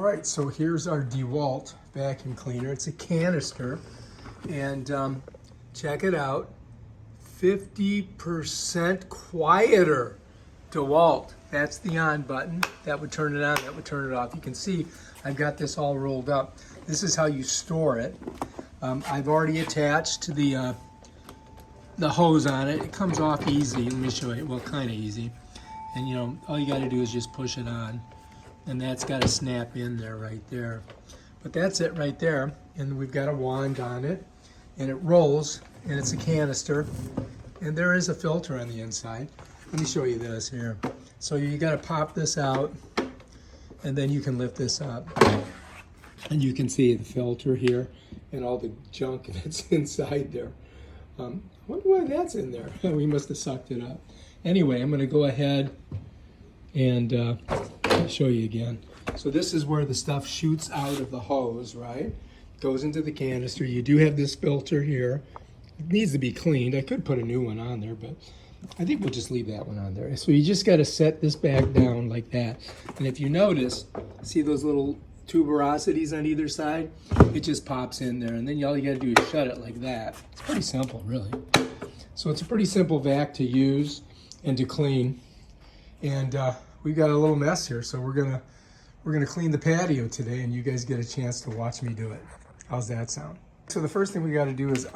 All right, so here's our DeWalt vacuum cleaner. It's a canister, and check it out, 50% quieter. DeWalt, that's the on button. That would turn it on, that would turn it off. You can see I've got this all rolled up. This is how you store it. I've already attached to the hose on it. It comes off easy. Let me show you, well, kind of easy. And you know, all you got to do is just push it on. And that's got to snap in there right there. But that's it right there. And we've got a wand on it, and it rolls, and it's a canister. And there is a filter on the inside. Let me show you this here. So you got to pop this out, and then you can lift this up. And you can see the filter here and all the junk that's inside there. I wonder why that's in there. We must have sucked it up. Anyway, I'm going to go ahead and show you again. So this is where the stuff shoots out of the hose, right? Goes into the canister. You do have this filter here. It needs to be cleaned. I could put a new one on there, but I think we'll just leave that one on there. So you just got to set this back down like that. And if you notice, see those little tuberosities on either side? It just pops in there, and then all you got to do is shut it like that. It's pretty simple, really. So it's a pretty simple vac to use and to clean. And we've got a little mess here, so we're gonna clean the patio today, and you guys get a chance to watch me do it. How's that sound? So the first thing we got to do is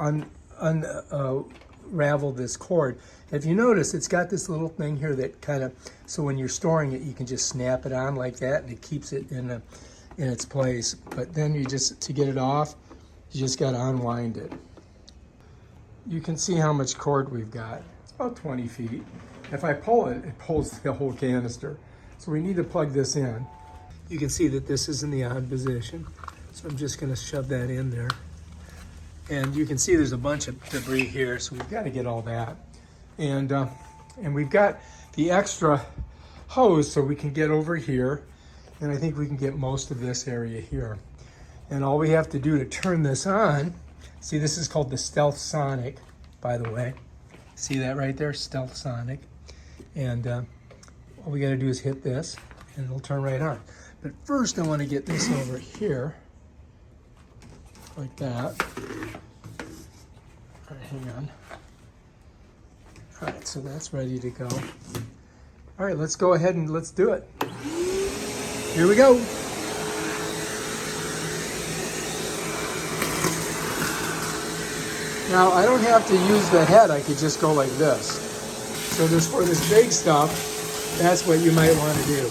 unravel this cord. If you notice, it's got this little thing here that kind of, so when you're storing it, you can just snap it on like that, and it keeps it in its place. But then you just, to get it off, you just got to unwind it. You can see how much cord we've got. It's about 20 feet. If I pull it, it pulls the whole canister. So we need to plug this in. You can see that this is in the on position. So I'm just gonna shove that in there. And you can see there's a bunch of debris here, so we've got to get all that. And we've got the extra hose so we can get over here. And I think we can get most of this area here. And all we have to do to turn this on, see, this is called the Stealthsonic, by the way. See that right there, Stealthsonic. And all we got to do is hit this, and it'll turn right on. But first, I want to get this over here, like that. All right, hang on. All right, so that's ready to go. All right, let's go ahead and let's do it. Here we go. Now, I don't have to use the head. I could just go like this. So this, for this big stuff, that's what you might want to do.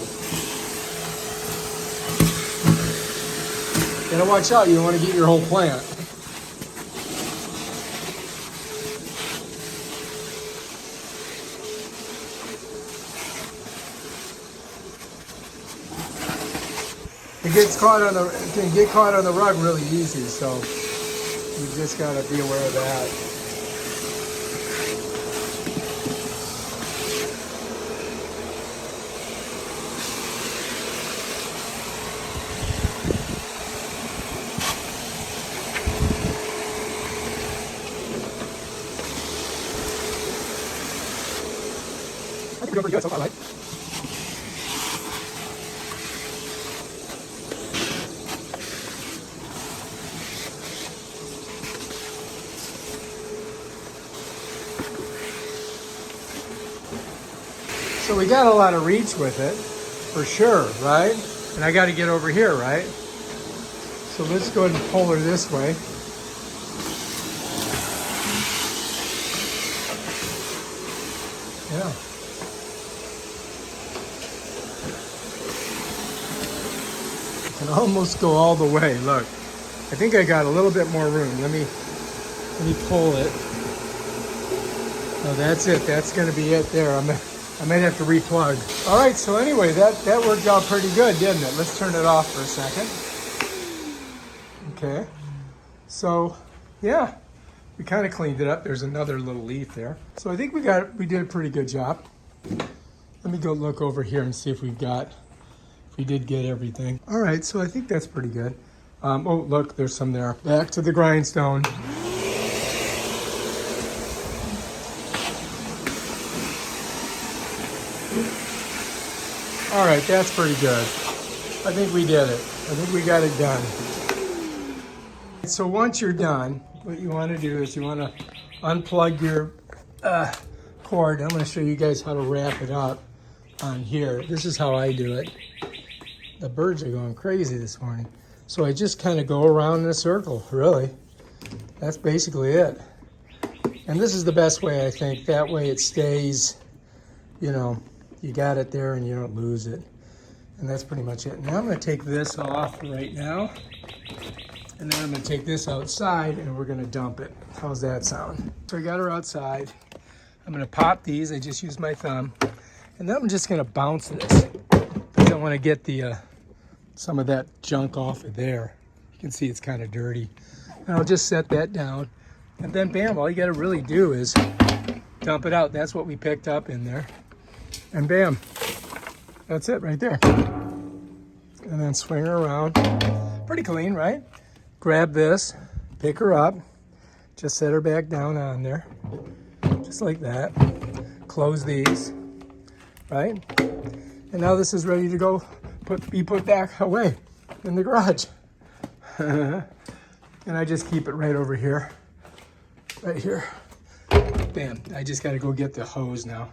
Gotta watch out, you don't want to get your whole plant. It can get caught on the rug really easy, so you just gotta be aware of that. I think we're pretty good so far, right? So we got a lot of reach with it, for sure, right? And I got to get over here, right? So let's go ahead and pull her this way. Yeah. Can almost go all the way. Look, I think I got a little bit more room. Let me pull it. Oh, that's it. That's going to be it there. I might have to replug. All right, so anyway, that worked out pretty good, didn't it? Let's turn it off for a second. Okay, so yeah, we kind of cleaned it up. There's another little leaf there. So I think we did a pretty good job. Let me go look over here and see if we did get everything. All right, so I think that's pretty good. Oh, look, there's some there. Back to the grindstone. All right, that's pretty good. I think we did it. I think we got it done. So once you're done, what you want to do is you want to unplug your cord. I'm going to show you guys how to wrap it up on here. This is how I do it. The birds are going crazy this morning. So I just kind of go around in a circle, really. That's basically it. And this is the best way, I think. That way it stays, you know, you got it there and you don't lose it. And that's pretty much it. Now I'm going to take this off right now. And then I'm going to take this outside and we're going to dump it. How's that sound? So I got her outside. I'm going to pop these. I just used my thumb. And then I'm just going to bounce this. Because I want to get the some of that junk off of there. You can see it's kind of dirty. And I'll just set that down. And then bam, all you got to really do is dump it out. That's what we picked up in there. And bam, that's it right there. And then swing her around. Pretty clean, right? Grab this, pick her up, just set her back down on there. Just like that. Close these, right? And now this is ready to go, be put back away in the garage. And I just keep it right over here. Right here. Bam. I just got to go get the hose now.